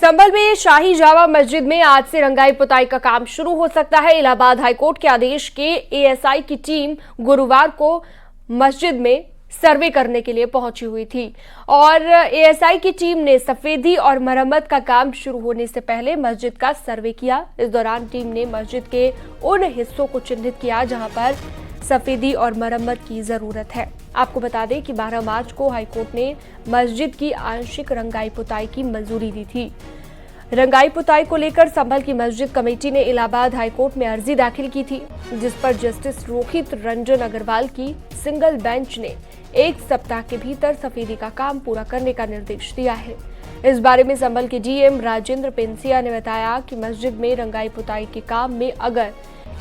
संभल में शाही जामा मस्जिद में आज से रंगाई पुताई का काम शुरू हो सकता है। इलाहाबाद हाईकोर्ट के आदेश के एएसआई की टीम गुरुवार को मस्जिद में सर्वे करने के लिए पहुंची हुई थी और एएसआई की टीम ने सफेदी और मरम्मत का काम शुरू होने से पहले मस्जिद का सर्वे किया। इस दौरान टीम ने मस्जिद के उन हिस्सों को चिन्हित किया जहां पर सफेदी और मरम्मत की जरूरत है। आपको बता दें कि 12 मार्च को हाईकोर्ट ने मस्जिद की आंशिक रंगाई पुताई की मंजूरी दी थी। रंगाई पुताई को लेकर संभल की मस्जिद कमेटी ने इलाहाबाद हाईकोर्ट में अर्जी दाखिल की थी, जिस पर जस्टिस रोहित रंजन अग्रवाल की सिंगल बेंच ने 1 सप्ताह के भीतर सफेदी का काम पूरा करने का निर्देश दिया है। इस बारे में संभल के डीएम राजेंद्र पेंसिया ने बताया कि मस्जिद में रंगाई पुताई के काम में अगर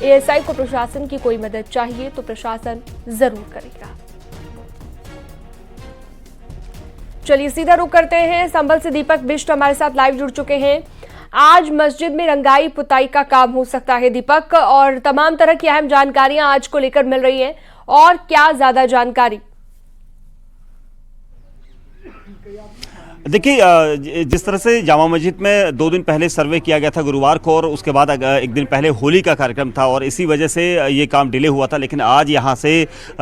एएसआई को प्रशासन की कोई मदद चाहिए तो प्रशासन जरूर करेगा। चलिए सीधा रुख करते हैं। संभल से दीपक बिष्ट हमारे साथ लाइव जुड़ चुके हैं। आज मस्जिद में रंगाई पुताई का काम हो सकता है दीपक, और तमाम तरह की अहम जानकारियां आज को लेकर मिल रही हैं, और क्या ज्यादा जानकारी? देखिए, जिस तरह से जामा मस्जिद में 2 दिन पहले सर्वे किया गया था गुरुवार को, और उसके बाद एक दिन पहले होली का कार्यक्रम था और इसी वजह से ये काम डिले हुआ था। लेकिन आज यहाँ से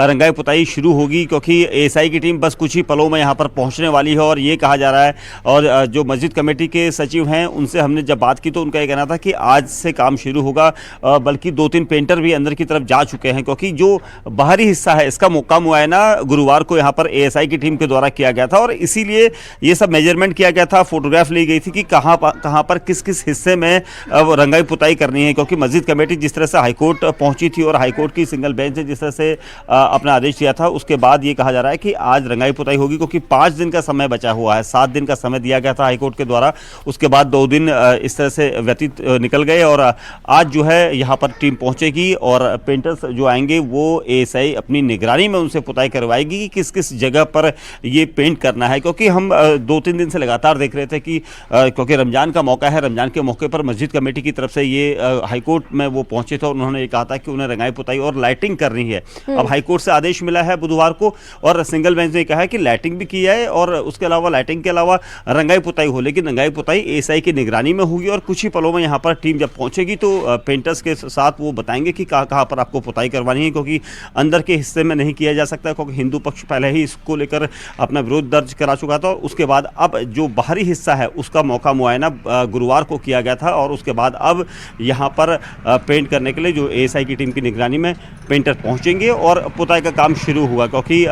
रंगाई पुताई शुरू होगी क्योंकि एएसआई की टीम बस कुछ ही पलों में यहाँ पर पहुँचने वाली है। और ये कहा जा रहा है, और जो मस्जिद कमेटी के सचिव हैं उनसे हमने जब बात की तो उनका ये कहना था कि आज से काम शुरू होगा, बल्कि 2-3 पेंटर भी अंदर की तरफ जा चुके हैं क्योंकि जो बाहरी हिस्सा है इसका मौका मुआयना गुरुवार को यहाँ पर एएसआई की टीम के द्वारा किया गया था और इसीलिए ये सब मेजरमेंट किया गया था, फोटोग्राफ ली गई थी कि कहां पर किस किस हिस्से में रंगाई पुताई करनी है। क्योंकि मस्जिद कमेटी जिस तरह से हाईकोर्ट पहुंची थी और हाईकोर्ट की सिंगल बेंच ने जिस तरह से अपना आदेश दिया था, उसके बाद ये कहा जा रहा है कि आज रंगाई पुताई होगी क्योंकि 5 दिन का समय बचा हुआ है। 7 दिन का समय दिया गया था हाईकोर्ट के द्वारा, उसके बाद 2 दिन इस तरह से व्यतीत निकल गए और आज जो है यहाँ पर टीम पहुंचेगी और पेंटर्स जो आएंगे वो एएसआई अपनी निगरानी में उनसे पुताई करवाएगी कि किस किस जगह पर ये पेंट करना है। क्योंकि हम 2-3 दिन से लगातार देख रहे थे कि क्योंकि रमजान का मौका है, रमजान के मौके पर मस्जिद कमेटी की तरफ से ये हाईकोर्ट में वो पहुंचे थे और उन्होंने ये कहा था कि उन्हें रंगाई पुताई और लाइटिंग करनी है। अब हाईकोर्ट से आदेश मिला है बुधवार को और सिंगल बेंच ने कहा है कि लाइटिंग भी की जाए और उसके अलावा लाइटिंग के अलावा रंगाई पुताई हो, लेकिन रंगाई पुताई एएसआई की निगरानी में होगी और कुछ ही पलों में यहाँ पर टीम जब पहुंचेगी तो पेंटर्स के साथ वो बताएंगे कि कहाँ पर आपको पुताई करवानी है, क्योंकि अंदर के हिस्से में नहीं किया जा सकता क्योंकि हिंदू पक्ष पहले ही इसको लेकर अपना विरोध दर्ज करा चुका था। उसके बाद अब जो बाहरी हिस्सा है उसका मौका मुआयना गुरुवार को किया गया था और उसके बाद अब यहाँ पर पेंट करने के लिए जो एएसआई की टीम की निगरानी में पेंटर पहुँचेंगे और पुताई का काम शुरू हुआ। क्योंकि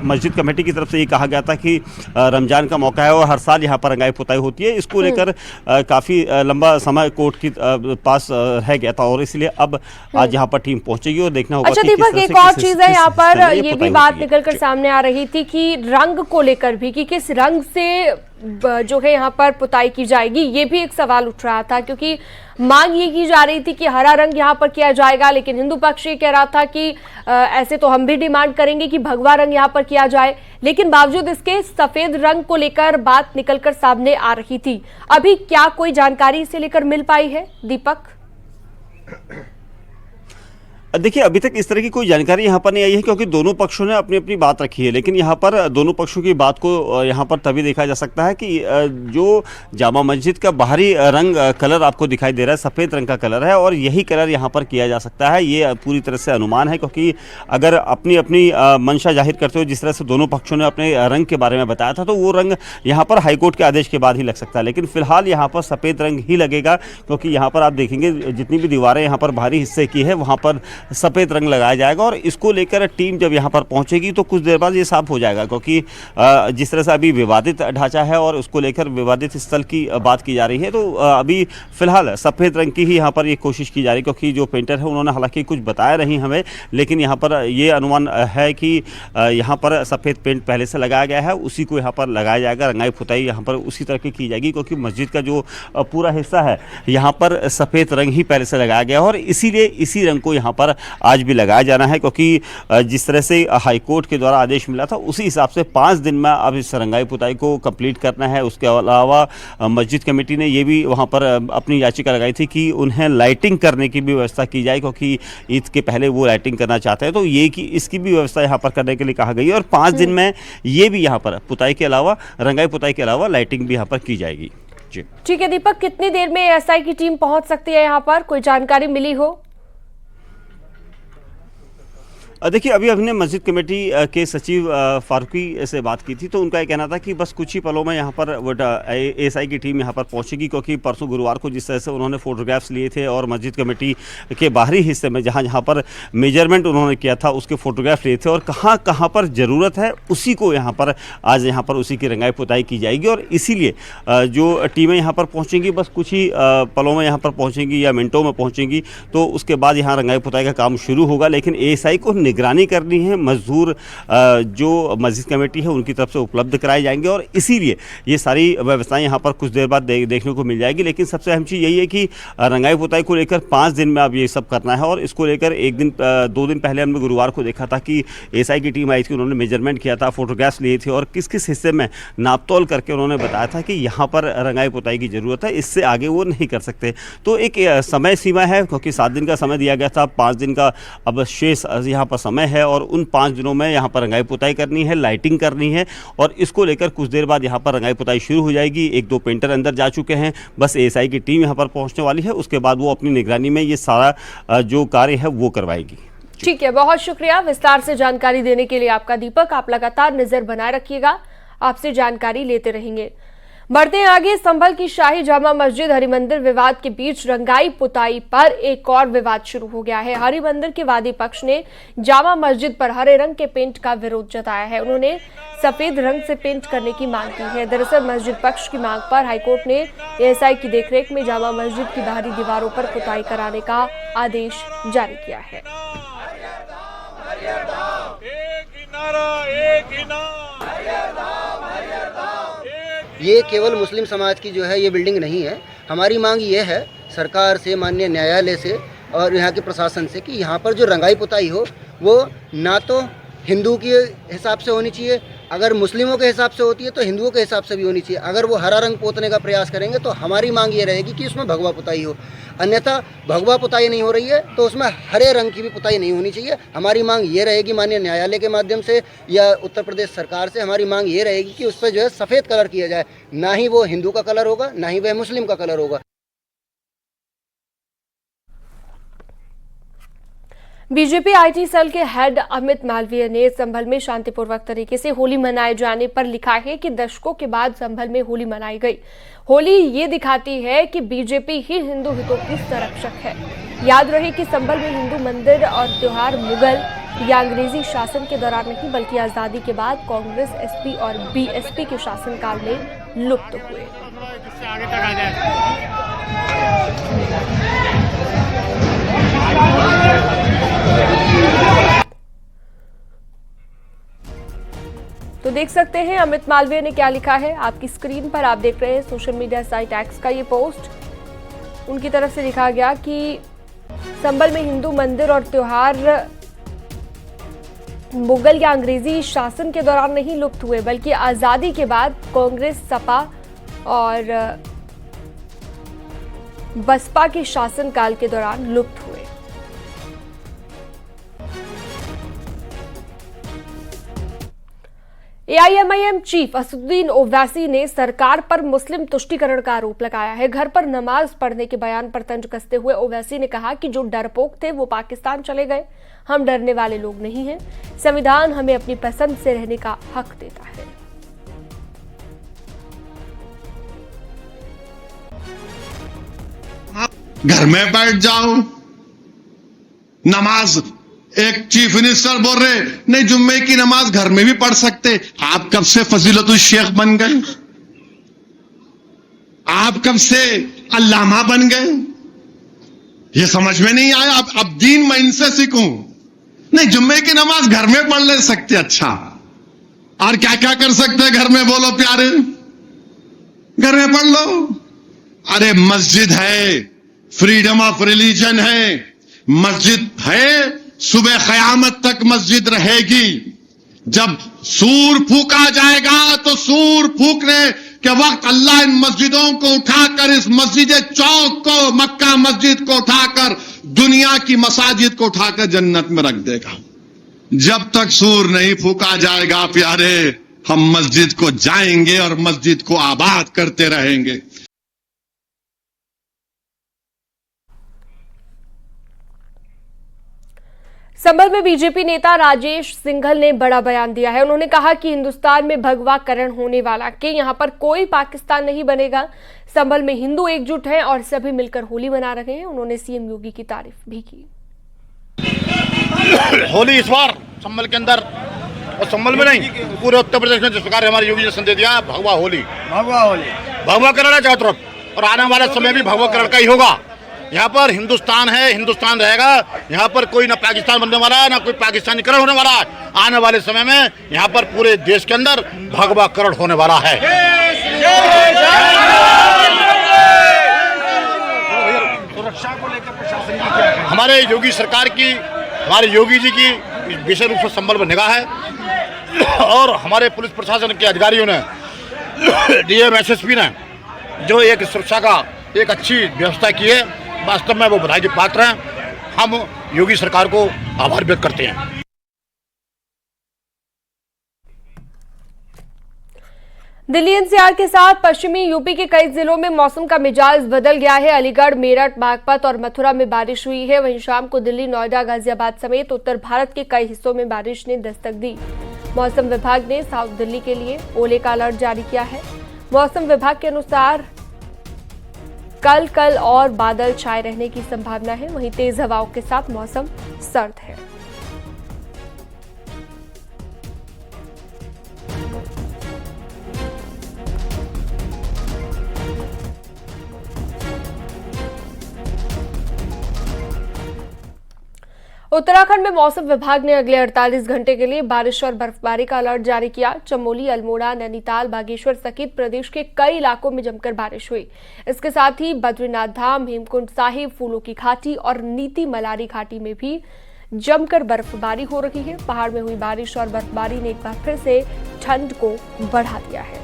मस्जिद कमेटी की तरफ से ये कहा गया था कि रमजान का मौका है और हर साल यहाँ पर रंगाई पुताई होती है, इसको लेकर काफ़ी लंबा समय कोर्ट के पास रह गया था और इसलिए अब आज यहाँ पर टीम पहुँचेगी और देखना होगा। अच्छा दीपक, एक और चीज़ है यहाँ पर, ये भी बात निकल कर सामने आ रही थी कि रंग को लेकर भी, कि किस रंग से जो है यहाँ पर पुताई की जाएगी, ये भी एक सवाल उठ रहा था क्योंकि मांग ये की जा रही थी कि हरा रंग यहाँ पर किया जाएगा, लेकिन हिंदू पक्ष ये कह रहा था कि ऐसे तो हम भी डिमांड करेंगे कि भगवा रंग यहाँ पर किया जाए, लेकिन बावजूद इसके सफेद रंग को लेकर बात निकलकर सामने आ रही थी। अभी क्या कोई जानकारी इसे लेकर मिल पाई है दीपक? देखिए, अभी तक इस तरह की कोई जानकारी यहाँ पर नहीं आई है क्योंकि दोनों पक्षों ने अपनी अपनी बात रखी है, लेकिन यहाँ पर दोनों पक्षों की बात को यहाँ पर तभी देखा जा सकता है कि जो जामा मस्जिद का बाहरी रंग कलर आपको दिखाई दे रहा है सफ़ेद रंग का कलर है और यही कलर यहाँ पर किया जा सकता है। ये पूरी तरह से अनुमान है क्योंकि अगर अपनी अपनी मंशा जाहिर करते हुए जिस तरह से दोनों पक्षों ने अपने रंग के बारे में बताया था तो वो रंग यहाँ पर हाईकोर्ट के आदेश के बाद ही लग सकता है, लेकिन फिलहाल यहाँ पर सफ़ेद रंग ही लगेगा क्योंकि यहाँ पर आप देखेंगे जितनी भी दीवारें यहाँ पर बाहरी हिस्से की है वहाँ पर सफ़ेद रंग लगाया जाएगा और इसको लेकर टीम जब यहाँ पर पहुँचेगी तो कुछ देर बाद ये साफ हो जाएगा। क्योंकि जिस तरह से अभी विवादित ढांचा है और उसको लेकर विवादित स्थल की बात की जा रही है तो अभी फिलहाल सफ़ेद रंग की ही यहाँ पर ये कोशिश की जा रही है क्योंकि जो पेंटर है उन्होंने हालांकि कुछ बताया नहीं हमें, लेकिन यहाँ पर ये अनुमान है कि यहाँ पर सफ़ेद पेंट पहले से लगाया गया है, उसी को यहाँ पर लगाया जाएगा। रंगाई पुताई यहाँ पर उसी तरह की जाएगी क्योंकि मस्जिद का जो पूरा हिस्सा है यहाँ पर सफ़ेद रंग ही पहले से लगाया गया और इसीलिए इसी रंग को यहाँ पर आज भी लगाया जाना है क्योंकि जिस तरह से हाईकोर्ट के द्वारा आदेश मिला था उसी हिसाब से 5 दिन में अब इस रंगाई पुताई को कंप्लीट करना है। उसके अलावा मस्जिद कमेटी ने ये भी वहाँ पर अपनी याचिका लगाई थी कि उन्हें लाइटिंग करने की भी व्यवस्था की जाए क्योंकि ईद के पहले वो लाइटिंग करना चाहते हैं, तो ये कि इसकी भी व्यवस्था यहाँ पर करने के लिए कहा गई है और 5 दिन में ये भी यहाँ पर पुताई के अलावा रंगाई पुताई के अलावा लाइटिंग भी यहाँ पर की जाएगी। जी ठीक है दीपक, कितनी देर में एएसआई की टीम पहुंच सकती है यहाँ पर, कोई जानकारी मिली हो? देखिए, अभी हमने मस्जिद कमेटी के सचिव फारूकी से बात की थी, तो उनका ये कहना था कि बस कुछ ही पलों में यहाँ पर एएसआई की टीम यहाँ पर पहुँचेगी, क्योंकि परसों गुरुवार को जिस तरह से उन्होंने फोटोग्राफ्स लिए थे और मस्जिद कमेटी के बाहरी हिस्से में जहाँ जहाँ पर मेजरमेंट उन्होंने किया था उसके फोटोग्राफ लिए थे, और कहाँ कहाँ पर ज़रूरत है उसी को यहाँ पर आज यहाँ पर उसी की रंगाई पुताई की जाएगी। और इसीलिए जो टीमें यहाँ पर पहुँचेंगी बस कुछ ही पलों में यहाँ पर पहुँचेंगी या मिनटों में पहुँचेंगी, तो उसके बाद यहाँ रंगाई पुताई का काम शुरू होगा। लेकिन एएसआई को निगरानी करनी है, मजदूर जो मस्जिद कमेटी है उनकी तरफ से उपलब्ध कराए जाएंगे, और इसीलिए ये सारी व्यवस्थाएं यहाँ पर कुछ देर बाद देखने को मिल जाएगी। लेकिन सबसे अहम चीज़ यही है कि रंगाई पुताई को लेकर 5 दिन में अब ये सब करना है, और इसको लेकर 2 दिन पहले हमने गुरुवार को देखा था कि एएसआई की टीम आई थी, उन्होंने मेजरमेंट किया था, फोटोग्राफ्स लिए थे और किस किस हिस्से में नापतोल करके उन्होंने बताया था कि यहाँ पर रंगाई पुताई की ज़रूरत है, इससे आगे वो नहीं कर सकते। तो एक समय सीमा है, क्योंकि 7 दिन का समय दिया गया था, 5 दिन का अब शेष यहाँ पर समय है, और उन 5 दिनों में यहाँ पर रंगाई पुताई करनी है, लाइटिंग करनी है, और इसको लेकर कुछ देर बाद यहाँ पर रंगाई पुताई शुरू हो जाएगी। 1-2 पेंटर अंदर जा चुके हैं, बस एएसआई की टीम यहाँ पर पहुँचने वाली है, उसके बाद वो अपनी निगरानी में ये सारा जो कार्य है वो करवाएगी। ठीक है, बहुत शुक्रिया विस्तार से जानकारी देने के लिए आपका दीपक। आप लगातार नजर बनाए रखिएगा, आपसे जानकारी लेते रहेंगे। बढ़ते हैं आगे। संभल की शाही जामा मस्जिद हरिमंदिर विवाद के बीच रंगाई पुताई पर एक और विवाद शुरू हो गया है। हरिमंदिर के वादी पक्ष ने जामा मस्जिद पर हरे रंग के पेंट का विरोध जताया है। उन्होंने सफेद रंग से पेंट करने की मांग की है। दरअसल मस्जिद पक्ष की मांग पर हाईकोर्ट ने एएसआई की देखरेख में जामा मस्जिद की बाहरी दीवारों पर पुताई कराने का आदेश जारी किया है। ये केवल मुस्लिम समाज की जो है ये बिल्डिंग नहीं है। हमारी मांग ये है सरकार से, माननीय न्यायालय से और यहाँ के प्रशासन से कि यहाँ पर जो रंगाई पुताई हो वो ना तो हिंदू के हिसाब से होनी चाहिए, अगर मुस्लिमों के हिसाब से होती है तो हिंदुओं के हिसाब से भी होनी चाहिए। अगर वो हरा रंग पोतने का प्रयास करेंगे तो हमारी मांग ये रहेगी कि उसमें भगवा पुताई हो, अन्यथा भगवा पुताई नहीं हो रही है तो उसमें हरे रंग की भी पुताई नहीं होनी चाहिए। हमारी मांग ये रहेगी माननीय न्यायालय के माध्यम से या उत्तर प्रदेश सरकार से हमारी मांग ये रहेगी कि उस पर जो है सफ़ेद कलर किया जाए, ना ही वो हिंदू का कलर होगा ना ही वह मुस्लिम का कलर होगा। बीजेपी आईटी सेल के हेड अमित मालवीय ने संभल में शांतिपूर्वक तरीके से होली मनाए जाने पर लिखा है कि दशकों के बाद संभल में होली मनाई गई। होली ये दिखाती है कि बीजेपी ही हिंदू हितों की संरक्षक है। याद रहे कि संभल में हिंदू मंदिर और त्योहार मुगल या अंग्रेजी शासन के दौरान नहीं बल्कि आजादी के बाद कांग्रेस, एसपी और बीएसपी के शासनकाल में लुप्त हुए। तो देख सकते हैं अमित मालवीय ने क्या लिखा है। आपकी स्क्रीन पर आप देख रहे हैं सोशल मीडिया साइट एक्स का ये पोस्ट। उनकी तरफ से लिखा गया कि संभल में हिंदू मंदिर और त्योहार मुगल या अंग्रेजी शासन के दौरान नहीं लुप्त हुए बल्कि आजादी के बाद कांग्रेस, सपा और बसपा के शासनकाल के दौरान लुप्त हुए। एआईएमआईएम चीफ असदुद्दीन ओवैसी ने सरकार पर मुस्लिम तुष्टीकरण का आरोप लगाया है। घर पर नमाज पढ़ने के बयान पर तंज कसते हुए ओवैसी ने कहा कि जो डरपोक थे वो पाकिस्तान चले गए, हम डरने वाले लोग नहीं हैं। संविधान हमें अपनी पसंद से रहने का हक देता है। घर में बैठ जाओ, नमाज एक चीफ मिनिस्टर बोल रहे नहीं जुम्मे की नमाज घर में भी पढ़ सकते। आप कब से फजीलतुल शेख बन गए? आप कब से अल्लामा बन गए? ये समझ में नहीं आया। अब दीन मैं इनसे सीखूं? नहीं, जुम्मे की नमाज घर में पढ़ ले सकते। अच्छा, और क्या क्या कर सकते घर में? बोलो प्यारे, घर में पढ़ लो। अरे मस्जिद है, फ्रीडम ऑफ रिलीजन है, मस्जिद है, सुबह क़यामत तक मस्जिद रहेगी। जब सूर फूका जाएगा तो सूर फूकने के वक्त अल्लाह इन मस्जिदों को उठाकर, इस मस्जिद चौक को, मक्का मस्जिद को उठाकर, दुनिया की मसाजिद को उठाकर जन्नत में रख देगा। जब तक सूर नहीं फूका जाएगा प्यारे, हम मस्जिद को जाएंगे और मस्जिद को आबाद करते रहेंगे। संभल में बीजेपी नेता राजेश सिंघल ने बड़ा बयान दिया है। उन्होंने कहा कि हिंदुस्तान में भगवाकरण होने वाला कि यहाँ पर कोई पाकिस्तान नहीं बनेगा। संभल में हिंदू एकजुट हैं और सभी मिलकर होली मना रहे हैं। उन्होंने सीएम योगी की तारीफ भी की। होली इस बार संभल के अंदर और संभल में नहीं पूरे उत्तर प्रदेश में जिस प्रकार हमारे योगी ने संदेश दिया भगवा होली भगवाकरण है चारों तरफ, और आने वाले समय भी भगवाकरण का ही होगा। यहाँ पर हिंदुस्तान है, हिंदुस्तान रहेगा। यहाँ पर कोई ना पाकिस्तान बनने वाला है ना कोई पाकिस्तानीकरण होने वाला है। आने वाले समय में यहाँ पर पूरे देश के अंदर भगवाकरण होने वाला है। सुरक्षा को लेकर प्रशासन की क्या है? हमारे योगी सरकार की, हमारे योगी जी की विशेष रूप से संभल में निगाह है, और हमारे पुलिस प्रशासन के अधिकारियों ने डीएम एसएसपी ने जो एक सुरक्षा का एक अच्छी व्यवस्था की है, वास्तव में वो बधाई के पात्र हैं। हम योगी सरकार को आभार व्यक्त करते हैं। दिल्ली एनसीआर के साथ पश्चिमी यूपी के कई जिलों में मौसम का मिजाज बदल गया है। अलीगढ़, मेरठ, बागपत और मथुरा में बारिश हुई है। वहीं शाम को दिल्ली, नोएडा, गाजियाबाद समेत उत्तर भारत के कई हिस्सों में बारिश ने दस्तक दी। मौसम विभाग ने साउथ दिल्ली के लिए ओले का अलर्ट जारी किया है। मौसम विभाग के अनुसार कल और बादल छाए रहने की संभावना है। वहीं तेज हवाओं के साथ मौसम सर्द है। उत्तराखंड में मौसम विभाग ने अगले 48 घंटे के लिए बारिश और बर्फबारी का अलर्ट जारी किया। चमोली, अल्मोड़ा, नैनीताल, बागेश्वर सहित प्रदेश के कई इलाकों में जमकर बारिश हुई। इसके साथ ही बद्रीनाथ धाम, हेमकुंड साहिब, फूलों की घाटी और नीति मलारी घाटी में भी जमकर बर्फबारी हो रही है। पहाड़ में हुई बारिश और बर्फबारी ने एक बार फिर से ठंड को बढ़ा दिया है।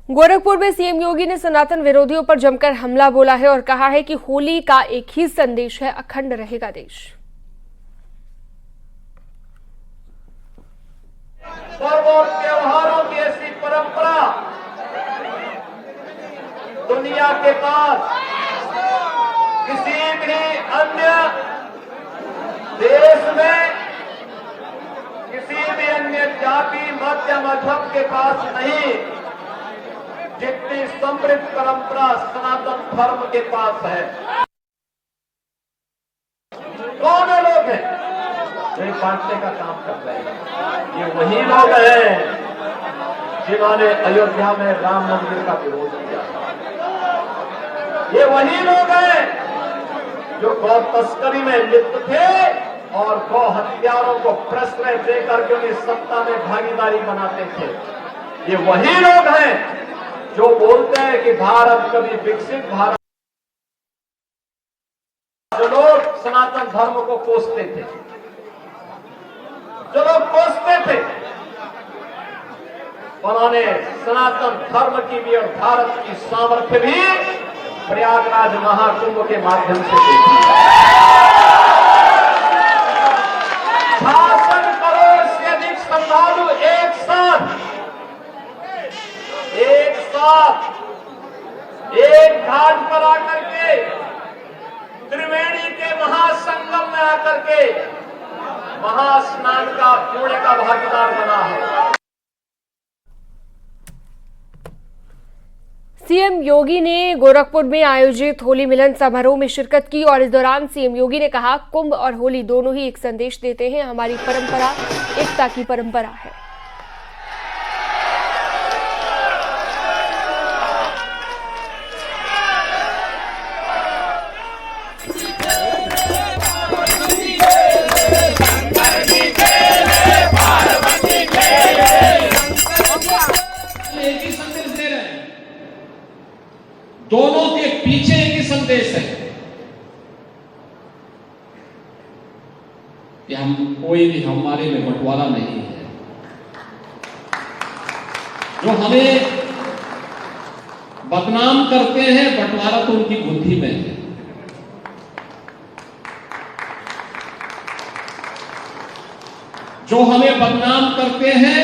गोरखपुर में सीएम योगी ने सनातन विरोधियों पर जमकर हमला बोला है और कहा है कि होली का एक ही संदेश है, अखंड रहेगा देश। पर्व और त्योहारों की ऐसी परंपरा दुनिया के पास किसी भी अन्य देश में, किसी भी अन्य जाति, मत या मजहब के पास नहीं, जितनी समृद्ध परंपरा सनातन धर्म के पास है। कौन लोग हैं जो बांटने का काम कर रहे हैं? ये वही लोग हैं जिन्होंने अयोध्या में राम मंदिर का विरोध किया। ये वही लोग हैं जो गौ तस्करी में लिप्त थे और गौ हत्यारों को प्रश्रय देकर के उन्हें सत्ता में भागीदारी बनाते थे। ये वही लोग हैं जो बोलते हैं कि भारत कभी विकसित भारत, जो लोग सनातन धर्म को कोसते थे, जो लोग कोसते थे, उन्होंने सनातन धर्म की भी और भारत की सामर्थ्य भी प्रयागराज महाकुंभ के माध्यम से देखी। 66 करोड़ से अधिक श्रद्धालु एक घाट पर आकर के, त्रिवेणी के महासंगम में आकर के महास्नान का पुण्य का भागीदार बना है। सीएम योगी ने गोरखपुर में आयोजित होली मिलन समारोह में शिरकत की और इस दौरान सीएम योगी ने कहा, कुंभ और होली दोनों ही एक संदेश देते हैं। हमारी परंपरा एकता की परंपरा है। दोनों के पीछे एक ही संदेश है कि हम कोई भी हमारे में बंटवारा नहीं है। जो हमें बदनाम करते हैं, बंटवारा तो उनकी बुद्धि में है। जो हमें बदनाम करते हैं,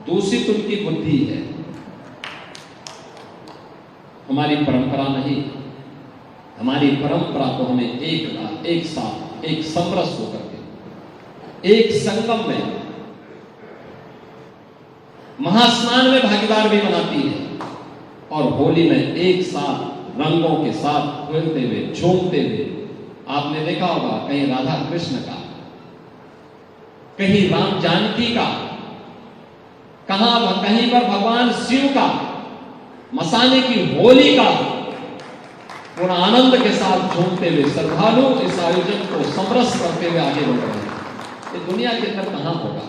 दूषित उनकी बुद्धि है, हमारी परंपरा नहीं। हमारी परंपरा तो हमें एक साथ, एक समरस होकर के, एक संगम में, महास्नान में भागीदार भी बनाती है, और होली में एक साथ रंगों के साथ खेलते हुए, झूमते हुए। आपने देखा होगा कहीं राधा कृष्ण का, कहीं राम जानकी का, कहीं पर भगवान शिव का, मसाने की होली का, पूरा आनंद के साथ झूमते हुए श्रद्धालु इस आयोजन को समरस करते हुए आगे बढ़ रहे हैं। ये दुनिया के अंदर कहां होगा?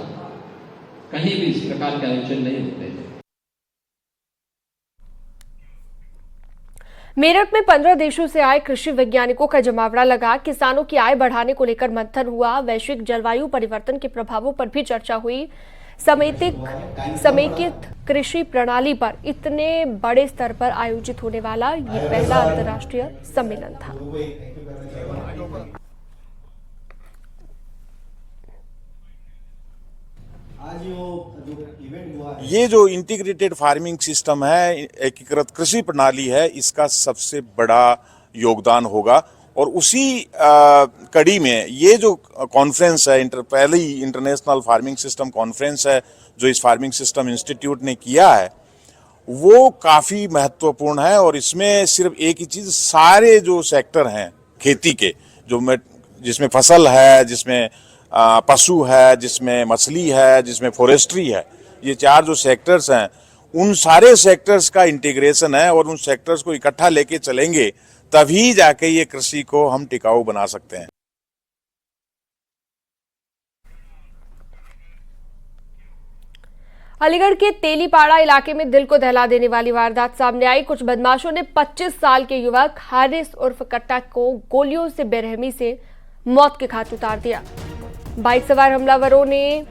कहीं भी इस प्रकार के आयोजन नहीं होते हैं। मेरठ में 15 देशों से आए कृषि वैज्ञानिकों का जमावड़ा लगा। किसानों की आय बढ़ाने को लेकर मंथन हुआ। वैश्विक जलवायु परिवर्तन के प्रभावों पर भी चर्चा हुई। समेकित कृषि प्रणाली पर इतने बड़े स्तर पर आयोजित होने वाला ये पहला अंतर्राष्ट्रीय सम्मेलन था। ये जो इंटीग्रेटेड फार्मिंग सिस्टम है, एकीकृत कृषि प्रणाली है, इसका सबसे बड़ा योगदान होगा। और उसी कड़ी में ये जो कॉन्फ्रेंस है, पहली इंटरनेशनल फार्मिंग सिस्टम कॉन्फ्रेंस है जो इस फार्मिंग सिस्टम इंस्टीट्यूट ने किया है, वो काफ़ी महत्वपूर्ण है। और इसमें सिर्फ एक ही चीज़, सारे जो सेक्टर हैं खेती के, जिसमें फसल है, जिसमें पशु है, जिसमें मछली है, जिसमें फॉरेस्ट्री है, ये 4 जो सेक्टर्स हैं, उन सारे सेक्टर्स का इंटीग्रेशन है। और उन सेक्टर्स को इकट्ठा लेके चलेंगे तभी जाके ये कृषि को हम टिकाऊ बना सकते हैं। अलीगढ़ के तेलीपाड़ा इलाके में दिल को दहला देने वाली वारदात सामने आई। कुछ बदमाशों ने 25 साल के युवक हारिस उर्फ कट्टा को गोलियों से बेरहमी से मौत के घाट उतार दिया। बाइक सवार हमलावरों ने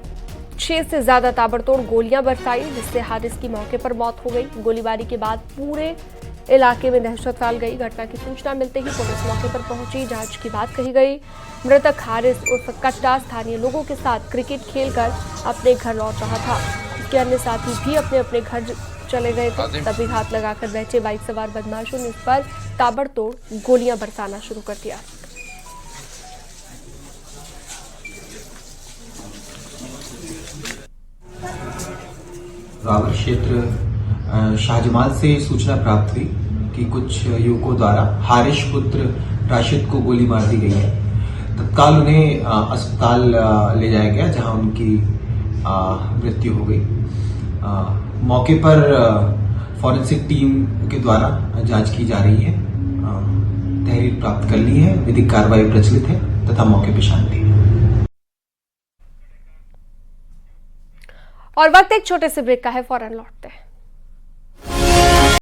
6 से ज्यादा ताबड़तोड़ गोलियां बरसाई, जिससे हारिस की मौके पर मौत हो गई। गोलीबारी के बाद पूरे इलाके में दहशत फैल गई। घटना की सूचना मिलते ही पुलिस मौके पर पहुंची, जांच की बात कही गई। मृतक हारिस उर्फ कट्टा स्थानीय लोगों के साथ क्रिकेट खेलकर अपने घर लौट रहा था। उसके अन्य साथी भी अपने अपने घर चले गए थे। तभी घात लगाकर बैठे बाइक सवार बदमाशों ने उस पर ताबड़तोड़ गोलियां बरसाना शुरू कर दिया। रावल क्षेत्र शाहजमाल से सूचना प्राप्त हुई कि कुछ युवकों द्वारा हारिश पुत्र राशिद को गोली मार दी गई है। तत्काल उन्हें अस्पताल ले जाया गया, जहां उनकी मृत्यु हो गई। मौके पर फॉरेंसिक टीम के द्वारा जांच की जा रही है। तहरीर प्राप्त कर ली है, विधिक कार्रवाई प्रचलित है तथा मौके पर शांति है। और वक्त एक छोटे से ब्रेक का है, फौरन लौटते हैं।